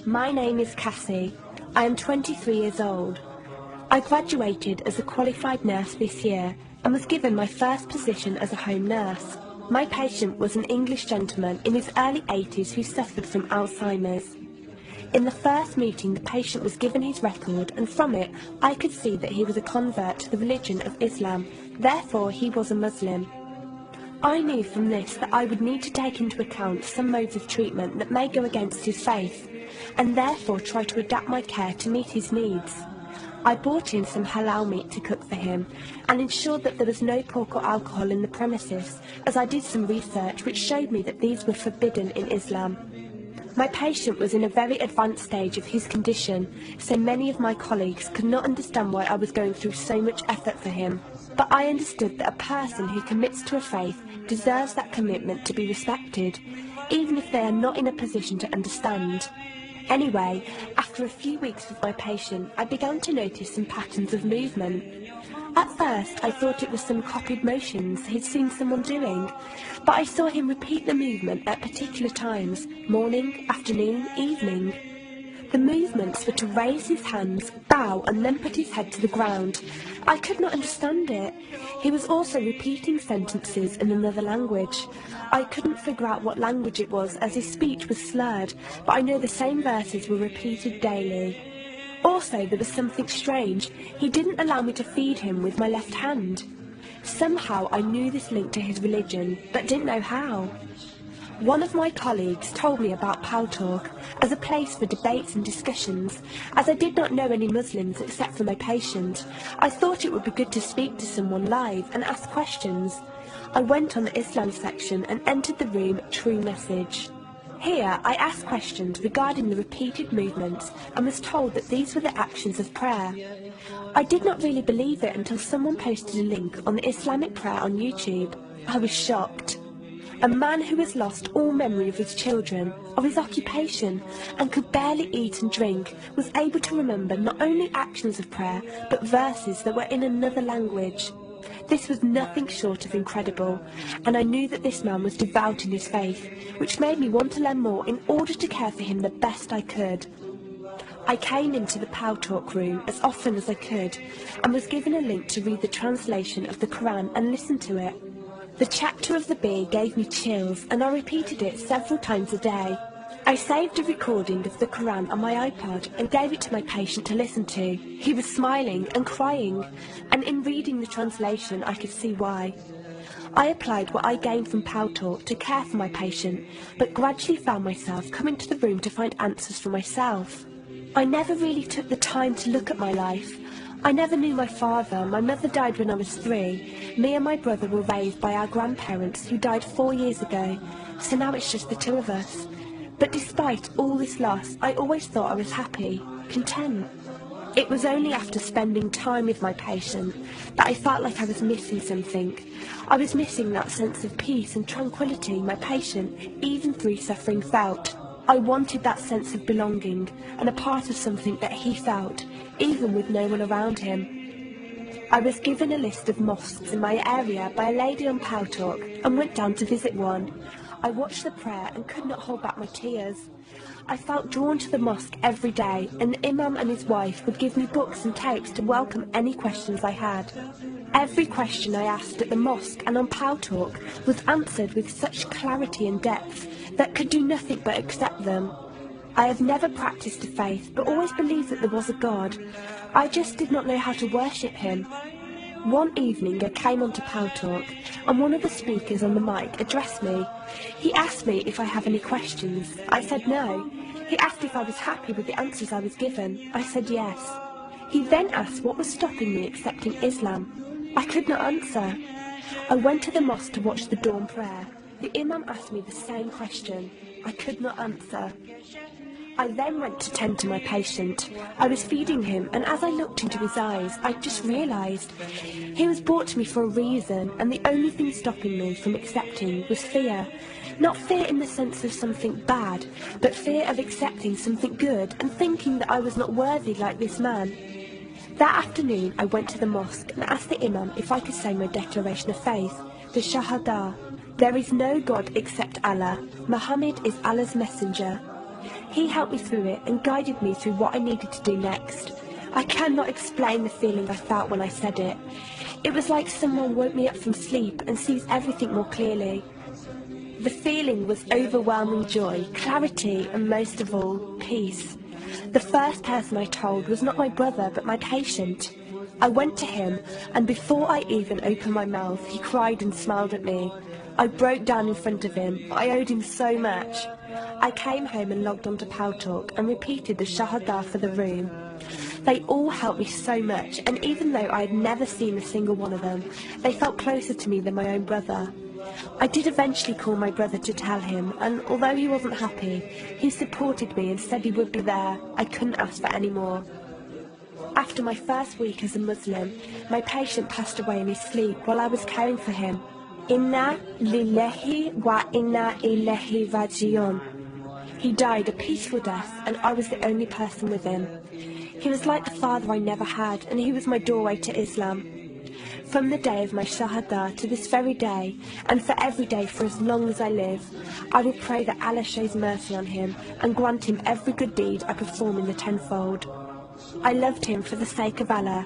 My name is Cassie. I am 23 years old. I graduated as a qualified nurse this year and was given my first position as a home nurse. My patient was an English gentleman in his early 80s who suffered from Alzheimer's. In the first meeting, the patient was given his record, and from it I could see that he was a convert to the religion of Islam, therefore he was a Muslim. I knew from this that I would need to take into account some modes of treatment that may go against his faith, and therefore try to adapt my care to meet his needs. I bought in some halal meat to cook for him, and ensured that there was no pork or alcohol in the premises, as I did some research which showed me that these were forbidden in Islam. My patient was in a very advanced stage of his condition, so many of my colleagues could not understand why I was going through so much effort for him. But I understood that a person who commits to a faith deserves that commitment to be respected, even if they are not in a position to understand. Anyway, after a few weeks with my patient, I began to notice some patterns of movement. At first, I thought it was some copied motions he'd seen someone doing, but I saw him repeat the movement at particular times, morning, afternoon, evening. The movements were to raise his hands, bow, and then put his head to the ground. I could not understand it. He was also repeating sentences in another language. I couldn't figure out what language it was, as his speech was slurred, but I know the same verses were repeated daily. Also, there was something strange. He didn't allow me to feed him with my left hand. Somehow I knew this linked to his religion, but didn't know how. One of my colleagues told me about Pal Talk as a place for debates and discussions. As I did not know any Muslims except for my patient, I thought it would be good to speak to someone live and ask questions. I went on the Islam section and entered the room True Message. Here I asked questions regarding the repeated movements and was told that these were the actions of prayer. I did not really believe it until someone posted a link on the Islamic prayer on YouTube. I was shocked. A man who has lost all memory of his children, of his occupation, and could barely eat and drink, was able to remember not only actions of prayer, but verses that were in another language. This was nothing short of incredible, and I knew that this man was devout in his faith, which made me want to learn more in order to care for him the best I could. I came into the Pal Talk room as often as I could, and was given a link to read the translation of the Quran and listen to it. The chapter of the bee gave me chills, and I repeated it several times a day. I saved a recording of the Quran on my iPod and gave it to my patient to listen to. He was smiling and crying, and in reading the translation I could see why. I applied what I gained from Pal Talk to care for my patient, but gradually found myself coming to the room to find answers for myself. I never really took the time to look at my life. I never knew my father. My mother died when I was 3. Me and my brother were raised by our grandparents who died 4 years ago, so now it's just the two of us. But despite all this loss, I always thought I was happy, content. It was only after spending time with my patient that I felt like I was missing something. I was missing that sense of peace and tranquility my patient, even through suffering, felt. I wanted that sense of belonging and a part of something that he felt, even with no one around him. I was given a list of mosques in my area by a lady on Pal Talk and went down to visit one. I watched the prayer and could not hold back my tears. I felt drawn to the mosque every day, and the imam and his wife would give me books and tapes to welcome any questions I had. Every question I asked at the mosque and on Pal Talk was answered with such clarity and depth that could do nothing but accept them. I have never practiced a faith, but always believed that there was a God. I just did not know how to worship him. One evening I came onto Pal Talk, and one of the speakers on the mic addressed me. He asked me if I have any questions. I said no. He asked if I was happy with the answers I was given. I said yes. He then asked what was stopping me accepting Islam. I could not answer. I went to the mosque to watch the dawn prayer. The imam asked me the same question. I could not answer. I then went to tend to my patient. I was feeding him, and as I looked into his eyes, I just realised he was brought to me for a reason, and the only thing stopping me from accepting was fear. Not fear in the sense of something bad, but fear of accepting something good and thinking that I was not worthy like this man. That afternoon I went to the mosque and asked the imam if I could say my declaration of faith, the Shahada. There is no God except Allah. Muhammad is Allah's messenger. He helped me through it and guided me through what I needed to do next. I cannot explain the feeling I felt when I said it. It was like someone woke me up from sleep and sees everything more clearly. The feeling was overwhelming joy, clarity, and most of all, peace. The first person I told was not my brother, but my patient. I went to him, and before I even opened my mouth, he cried and smiled at me. I broke down in front of him. I owed him so much. I came home and logged onto Talk and repeated the Shahada for the room. They all helped me so much, and even though I had never seen a single one of them, they felt closer to me than my own brother. I did eventually call my brother to tell him, and although he wasn't happy, he supported me and said he would be there. I couldn't ask for any more. After my first week as a Muslim, my patient passed away in his sleep while I was caring for him. Inna lillahi wa inna ilayhi raji'un. He died a peaceful death, and I was the only person with him. He was like the father I never had, and he was my doorway to Islam. From the day of my Shahada to this very day, and for every day for as long as I live, I will pray that Allah shows mercy on him and grant him every good deed I perform in the tenfold. I loved him for the sake of Allah,